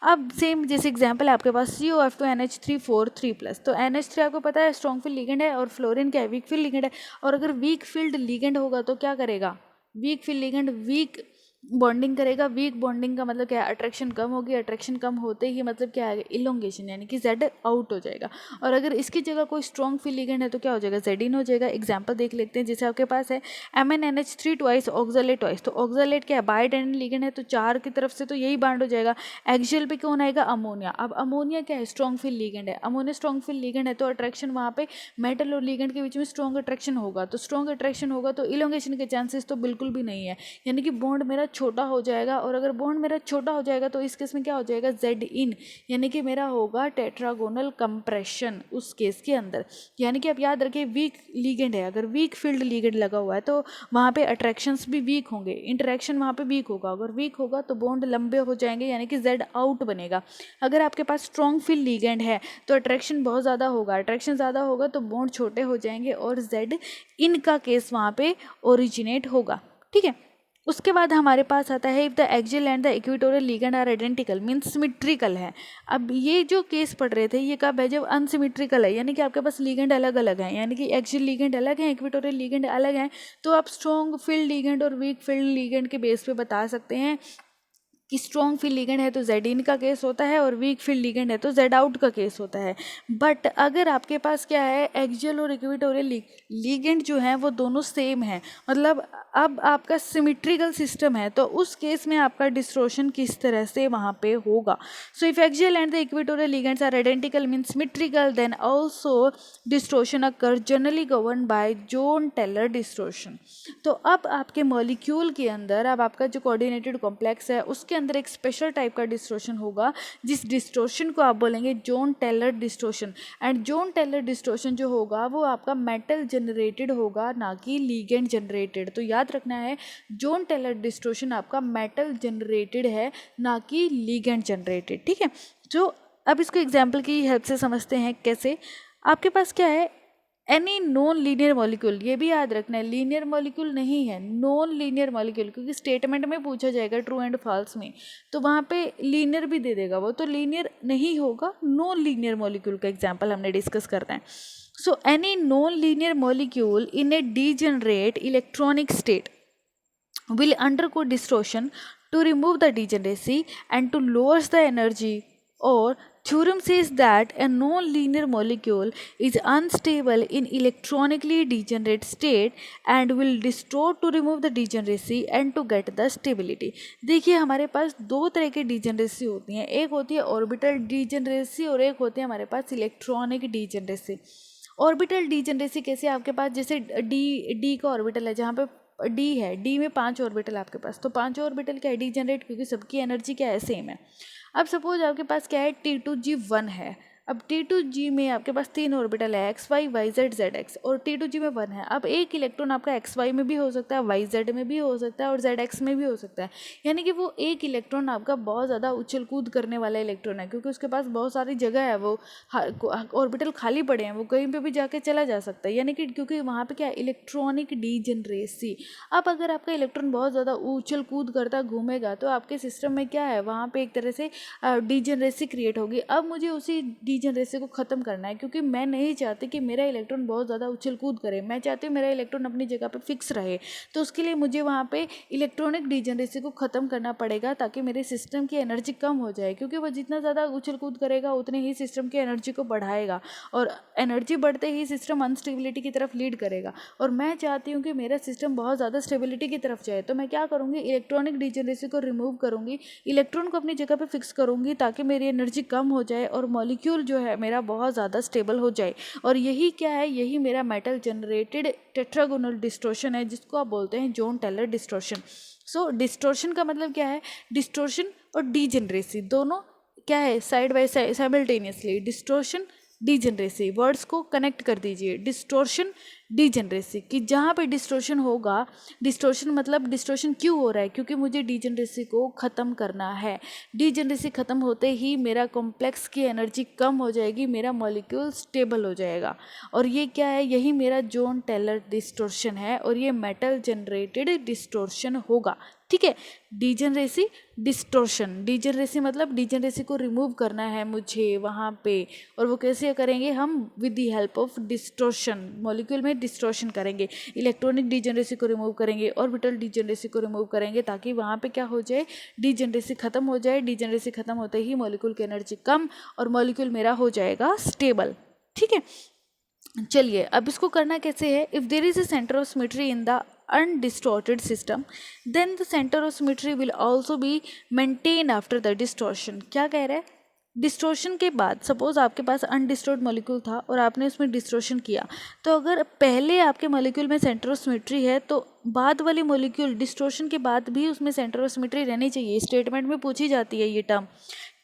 अब सेम जैसे एग्जांपल है आपके पास COF2NH3 4 3+, तो NH3 आपको पता है स्ट्रॉन्ग फील्ड लिगेंड है और फ्लोरीन क्या है, वीक फील्ड लिगेंड है। और अगर वीक फील्ड लिगेंड होगा तो क्या करेगा, weak field ligand weak bonding करेगा। वीक बॉन्डिंग का मतलब क्या है, अट्रैक्शन कम होगी, अट्रैक्शन कम होते ही मतलब क्या है, इलोंगेशन, यानी कि जेड आउट हो जाएगा। और अगर इसकी जगह कोई स्ट्रॉन्ग फील्ड लिगेंड है तो क्या हो जाएगा, जेड इन हो जाएगा। एग्जांपल देख लेते हैं, जैसे आपके पास है MnNH3 ट्वाइस ऑक्सलेट ट्वाइस, तो ऑक्सलेट क्या है, बाइडेंडल लिगेंड है, तो 4 की तरफ से तो यही बाउंड हो जाएगा। एक्सियल पे कौन आएगा, अमोनिया। अब अमोनिया क्या है, स्ट्रॉन्ग फील्ड लिगेंड है, अमोनिया स्ट्रॉन्ग फील्ड लिगेंड है, तो अट्रैक्शन वहाँ पे मेटल और लिगेंड के बीच में स्ट्रॉन्ग अट्रैक्शन होगा, तो स्ट्रॉन्ग अट्रैक्शन होगा तो इलोंगेशन के चांसेस तो बिल्कुल भी नहीं है, यानी कि बॉन्ड मेरा छोटा हो जाएगा। और अगर बॉन्ड मेरा छोटा हो जाएगा तो इस केस में क्या हो जाएगा, जेड इन, यानी कि मेरा होगा टेट्रागोनल कंप्रेशन उस केस के अंदर। यानी कि आप याद रखिए, वीक लिगेंड है, अगर वीक फील्ड लिगेंड लगा हुआ है तो वहाँ पे अट्रैक्शंस भी वीक होंगे, इंटरेक्शन वहाँ पे वीक होगा। अगर वीक होगा तो बॉन्ड लंबे हो जाएंगे, यानी कि जेड आउट बनेगा। अगर आपके पास स्ट्रॉन्ग फील्ड लिगेंड है तो अट्रैक्शन बहुत ज़्यादा होगा, अट्रैक्शन ज़्यादा होगा तो बॉन्ड छोटे हो जाएंगे और जेड इन का केस वहाँ पे ओरिजिनेट होगा। ठीक है, उसके बाद हमारे पास आता है if the axial and the equatorial ligand are identical means symmetrical है। अब ये जो केस पढ़ रहे थे ये कब है, जब अनसिमेट्रिकल है, यानी कि आपके पास लिगेंड अलग अलग हैं, यानी कि एक्सियल लिगेंड अलग है, इक्वेटोरियल लिगेंड अलग हैं, तो आप स्ट्रॉन्ग फील्ड लिगेंड और वीक फील्ड लिगेंड के बेस पे बता सकते हैं कि स्ट्रॉन्ग फील्ड लिगेंड है तो जेड इन का केस होता है और वीक फील्ड लिगेंड है तो जेड आउट का केस होता है। बट अगर आपके पास क्या है, एक्सियल और इक्वेटोरियल लिगेंड जो है वो दोनों सेम है, मतलब अब आपका सिमेट्रिकल सिस्टम है, तो उस केस में आपका डिस्टोर्शन किस तरह से वहाँ पे होगा। So if axial and the equatorial ligands are identical mean symmetrical then also distortion occur generally govern by Jahn Teller distortion. तो अब आपके मॉलिक्यूल के अंदर, अब आपका जो कोऑर्डिनेटेड कॉम्प्लेक्स है उसके अंदर एक स्पेशल टाइप का डिस्टोर्शन होगा, जिस डिस्टोर्शन को आप बोलेंगे Jahn Teller distortion. And Jahn Teller distortion जो होगा वो आपका मेटल जनरेटेड होगा, ना कि लिगेंड जनरेटेड। तो याद रखना है, जोन टेलर डिस्टोर्शन आपका मेटल जनरेटेड है, ना कि लिगेंड जनरेटेड। ठीक है, जो अब इसको एग्जाम्पल की हेल्प से समझते हैं कैसे। आपके पास क्या है, एनी नॉन लीनियर मॉलिक्यूल, ये भी याद रखना है, लीनियर मॉलिक्यूल नहीं है, नॉन लीनियर मॉलिक्यूल, क्योंकि स्टेटमेंट में पूछा जाएगा ट्रू एंड फॉल्स में, तो वहाँ पे लीनियर भी दे देगा, वो तो लीनियर नहीं होगा। नॉन लीनियर मॉलिक्यूल का एग्जांपल हमने डिस्कस करना है। So any non linear molecule in A degenerate electronic state will undergo distortion to remove the degeneracy and to lowers the energy, or theorem says that a non-linear molecule is unstable in electronically degenerate state and will distort to remove the degeneracy and to get the stability। देखिए हमारे पास दो तरह की degeneracy होती हैं, एक होती है ऑर्बिटल डिजेनरेसी और एक होती है हमारे पास इलेक्ट्रॉनिक डिजेनरेसी। ऑर्बिटल डिजेनरेसी कैसे, आपके पास जैसे डी का ऑर्बिटल है, जहाँ पे डी है, डी में 5 ऑर्बिटल आपके पास, तो 5 ऑर्बिटल क्या है, डीजेनरेट, क्योंकि सबकी एनर्जी क्या है, सेम है। अब सपोज आपके पास क्या है, T2G1 है। अब T2G में आपके पास 3 ऑर्बिटल है, XY YZ ZX, और T2G में 1 है। अब एक इलेक्ट्रॉन आपका XY में भी हो सकता है, YZ में भी हो सकता है और ZX में भी हो सकता है, यानी कि वो एक इलेक्ट्रॉन आपका बहुत ज़्यादा उछल कूद करने वाला इलेक्ट्रॉन है, क्योंकि उसके पास बहुत सारी जगह है, वो ऑर्बिटल खाली पड़े हैं, वो कहीं पर भी जाके चला जा सकता है, यानी कि क्योंकि वहाँ पर क्या है, इलेक्ट्रॉनिक डीजेनरेसी। अब अगर आपका इलेक्ट्रॉन बहुत ज़्यादा उछल कूद करता घूमेगा तो आपके सिस्टम में क्या है, वहाँ पे एक तरह से डीजेनरेसी क्रिएट होगी। अब मुझे उसी डीजेनरेसी को ख़त्म करना है, क्योंकि मैं नहीं चाहती कि मेरा इलेक्ट्रॉन बहुत ज़्यादा उछल कूद करे, मैं चाहती हूँ मेरा इलेक्ट्रॉन अपनी जगह पे फिक्स रहे। तो उसके लिए मुझे वहाँ पे इलेक्ट्रॉनिक डीजेनरेसी को ख़त्म करना पड़ेगा, ताकि मेरे सिस्टम की एनर्जी कम हो जाए, क्योंकि वो जितना ज़्यादा उछल कूद करेगा उतने ही सिस्टम की एनर्जी को बढ़ाएगा, और एनर्जी बढ़ते ही सिस्टम अनस्टेबिलिटी की तरफ लीड करेगा। और मैं चाहती हूँ कि मेरा सिस्टम बहुत ज़्यादा स्टेबिलिटी की तरफ जाए, तो मैं क्या करूँगी, इलेक्ट्रॉनिक डीजेनरेसी को रिमूव करूँगी, इलेक्ट्रॉन को अपनी जगह पे फिक्स करूँगी, ताकि मेरी एनर्जी कम हो जाए और मॉलिक्यूल जो है मेरा बहुत ज़्यादा स्टेबल हो जाए। और यही क्या है, यही मेरा मेटल जनरेटेड टेट्रागोनल डिस्टोर्शन है, जिसको आप बोलते हैं जोन टेलर डिस्टोर्शन। सो डिस्टोर्शन का मतलब क्या है, डिस्टोर्शन और डीजेनरेसी दोनों क्या है, side by side simultaneously, distortion degeneracy, words को कनेक्ट कर दीजिए, डिस्टोर्शन, डीजेनरेसी, कि जहाँ पे डिस्टोर्शन होगा, डिस्टोर्शन मतलब डिस्टोर्शन क्यों हो रहा है, क्योंकि मुझे डीजेनरेसी को ख़त्म करना है। डीजेनरेसी ख़त्म होते ही मेरा कॉम्प्लेक्स की एनर्जी कम हो जाएगी, मेरा मॉलिक्यूल स्टेबल हो जाएगा। और ये क्या है, यही मेरा जोन टेलर डिस्टोर्शन है और ये मेटल जनरेटेड डिस्टोर्शन होगा। ठीक है, डीजेनरेसी, डिस्टोर्शन, डीजेनरेसी मतलब डीजेनरेसी को रिमूव करना है मुझे वहाँ पे, और वो कैसे करेंगे हम, with the help of distortion, molecule में डिस्टोर्शन करेंगे, इलेक्ट्रॉनिक डीजेनरेसी को रिमूव करेंगे, ऑर्बिटल डीजेनरेसी को रिमूव करेंगे, ताकि वहाँ पे क्या हो जाए, डीजेनरेसी खत्म हो जाए। डीजेनरेसी खत्म होते ही मॉलिक्यूल की एनर्जी कम और मॉलिक्यूल मेरा हो जाएगा स्टेबल। ठीक है, चलिए अब इसको करना कैसे है। If there is a centre of symmetry in the undistorted system, then the center of symmetry will also be maintained after the distortion। क्या कह रहा है, डिस्टोर्शन के बाद सपोज आपके पास अनडिस्टोर्ड मॉलिक्यूल था और आपने उसमें डिस्टोर्शन किया, तो अगर पहले आपके मॉलिक्यूल में सेंटर ऑफ सिमेट्री है तो बाद वाली मॉलिक्यूल डिस्टोर्शन के बाद भी उसमें सेंटर ऑफ सिमेट्री रहनी चाहिए। स्टेटमेंट में पूछी जाती है ये टर्म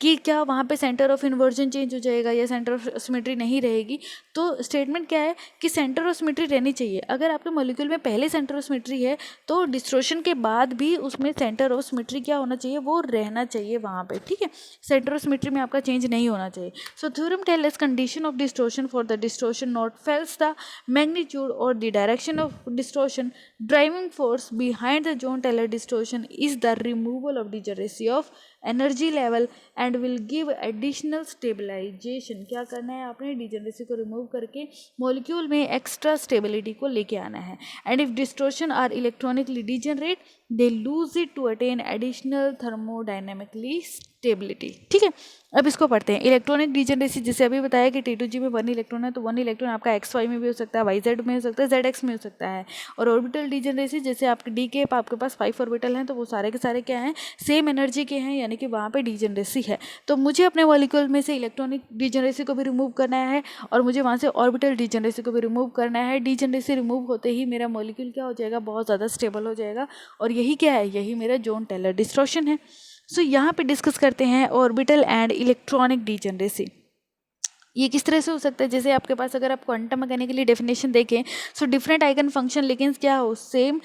कि क्या वहाँ पे सेंटर ऑफ इन्वर्जन चेंज हो जाएगा या सेंटर ऑफ सिमेट्री नहीं रहेगी। तो स्टेटमेंट क्या है कि सेंटर ऑफ सिमेट्री रहनी चाहिए। अगर आपके मॉलिक्यूल में पहले सेंटर ऑफ सिमेट्री है तो डिस्टोर्शन के बाद भी उसमें सेंटर ऑफ सिमेट्री क्या होना चाहिए, वो रहना चाहिए वहाँ पे। ठीक है, सेंटर ऑफ सिमेट्री में आपका चेंज नहीं होना चाहिए। So theorem tell us condition of distortion for the distortion not fails the magnitude और the direction of distortion, driving force behind the Jahn Teller distortion is the removal of degeneracy of energy level and will give additional stabilisation. क्या करना है, आपने degeneracy को remove करके molecule में extra stability को लेके आना है। And if distortion are electronically degenerate they lose it to attain additional thermodynamically stability. ठीक है, अब इसको पढ़ते हैं। इलेक्ट्रॉनिक डिजनरेसी, जैसे अभी बताया कि T2G में 1 इलेक्ट्रॉन है तो 1 इलेक्ट्रॉन आपका XY में भी हो सकता है, YZ में हो सकता है, ZX में हो सकता है। और ऑर्बिटल डिजनरेसी, जैसे आपके D के आपके पास 5 ऑर्बिटल हैं तो वो सारे के सारे क्या हैं, सेम एनर्जी के हैं, यानी कि वहाँ पे डिजनरेसी है। तो मुझे अपने मॉलिक्यूल में से इलेक्ट्रॉनिक डिजनरेसी को भी रिमूव करना है और मुझे वहाँ से ऑर्बिटल डिजनरेसी को भी रिमूव करना है। डिजनरेसी रिमूव होते ही मेरा मॉलिक्यूल क्या हो जाएगा, बहुत ज़्यादा स्टेबल हो जाएगा। और यही क्या है, यही मेरा जोन टेलर डिस्टॉर्शन है। सो यहाँ पे डिस्कस करते हैं ऑर्बिटल एंड इलेक्ट्रॉनिक डिजनरेसी। ये किस तरह से हो सकता है, जैसे आपके पास अगर आप क्वांटम मैकेनिकली डेफिनेशन देखें, सो डिफरेंट आइगन फंक्शन लेकिन क्या हो, सेम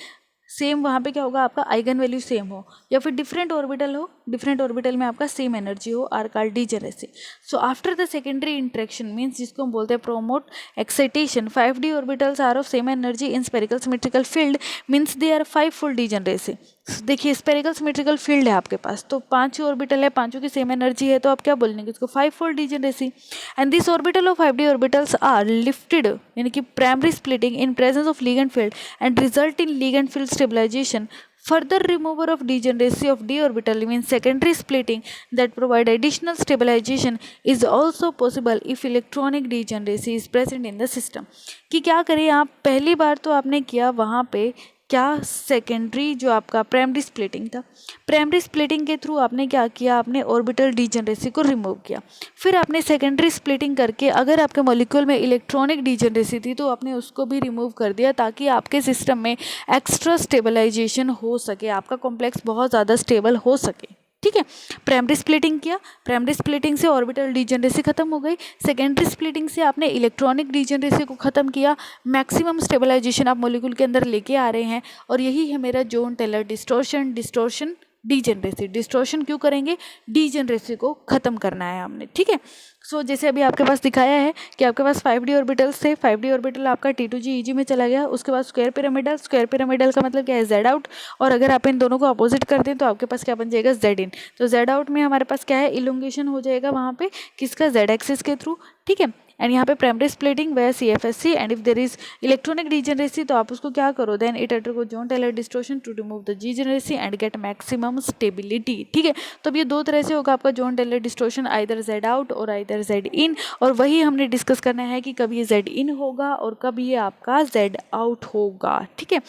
वहाँ पे क्या होगा, आपका आइगन वैल्यू सेम हो, या फिर डिफरेंट ऑर्बिटल हो, डिफरेंट ऑर्बिटल में आपका सेम एनर्जी हो, are called degeneracy. So after the secondary interaction means जिसको हम बोलते हैं promote excitation, 5d orbitals are of same energy in spherical symmetrical field means they are 5 full degeneracy. देखिए spherical symmetrical field है आपके पास, तो 5 orbital है, 5 की सेम एनर्जी है, तो आप क्या बोलेंगे उसको, 5 fold degeneracy. And this orbital of 5d orbitals are lifted यानी कि primary splitting in presence of ligand field and result in ligand field stabilization. Further removal of degeneracy of d orbital means secondary splitting that provide additional stabilization is also possible if electronic degeneracy is present in the system। कि क्या करें आप, पहली बार तो आपने किया वहाँ पे क्या, सेकेंडरी जो आपका प्राइमरी स्प्लिटिंग था, प्राइमरी स्प्लिटिंग के थ्रू आपने क्या किया, आपने ऑर्बिटल डिजनरेसी को रिमूव किया। फिर आपने सेकेंडरी स्प्लिटिंग करके अगर आपके मॉलिक्यूल में इलेक्ट्रॉनिक डिजनरेसी थी तो आपने उसको भी रिमूव कर दिया, ताकि आपके सिस्टम में एक्स्ट्रा स्टेबलाइजेशन हो सके, आपका कॉम्प्लेक्स बहुत ज़्यादा स्टेबल हो सके। ठीक है, प्राइमरी स्प्लिटिंग किया, प्राइमरी स्प्लिटिंग से ऑर्बिटल डिजनरेसी खत्म हो गई, सेकेंडरी स्प्लिटिंग से आपने इलेक्ट्रॉनिक डिजनरेसी को खत्म किया, मैक्सिमम स्टेबलाइजेशन आप मॉलिक्यूल के अंदर लेके आ रहे हैं। और यही है मेरा Jahn Teller distortion, distortion degeneracy. Distortion क्यों करेंगे, डिजनरेसी को खत्म करना है हमने। ठीक है, सो जैसे अभी आपके पास दिखाया है कि आपके पास 5d ऑर्बिटल्स थे, 5d ऑर्बिटल आपका T2G EG में चला गया, उसके बाद स्क्वायर पिरामिडल, स्क्वायर पिरामिडल का मतलब क्या है, Z आउट, और अगर आप इन दोनों को अपोजिट कर दें तो आपके पास क्या बन जाएगा, Z इन। तो Z आउट में हमारे पास क्या है, इलोंगेशन हो जाएगा वहाँ पे किसका, Z एक्सिस के थ्रू। ठीक है, एंड यहाँ पे प्राइमरी स्प्लिटिंग वह CFSC and if there is electronic degeneracy तो आप उसको क्या करो, then it undergo Jahn Teller distortion to remove the degeneracy and get maximum stability. ठीक है, तो अब ये दो तरह से होगा आपका Jahn Teller distortion, either Z out और आइदर Z इन। और वही हमने डिस्कस करना है कि कब ये Z इन होगा और कब ये आपका Z आउट होगा। ठीक है,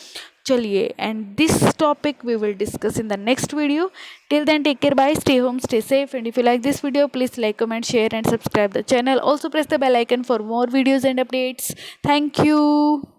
चलिए, and this topic we will discuss in the next video. Till then take care, bye, stay home, stay safe, and if you like this video please like, comment, share and subscribe the channel. Also press the bell icon for more videos and updates. Thank you.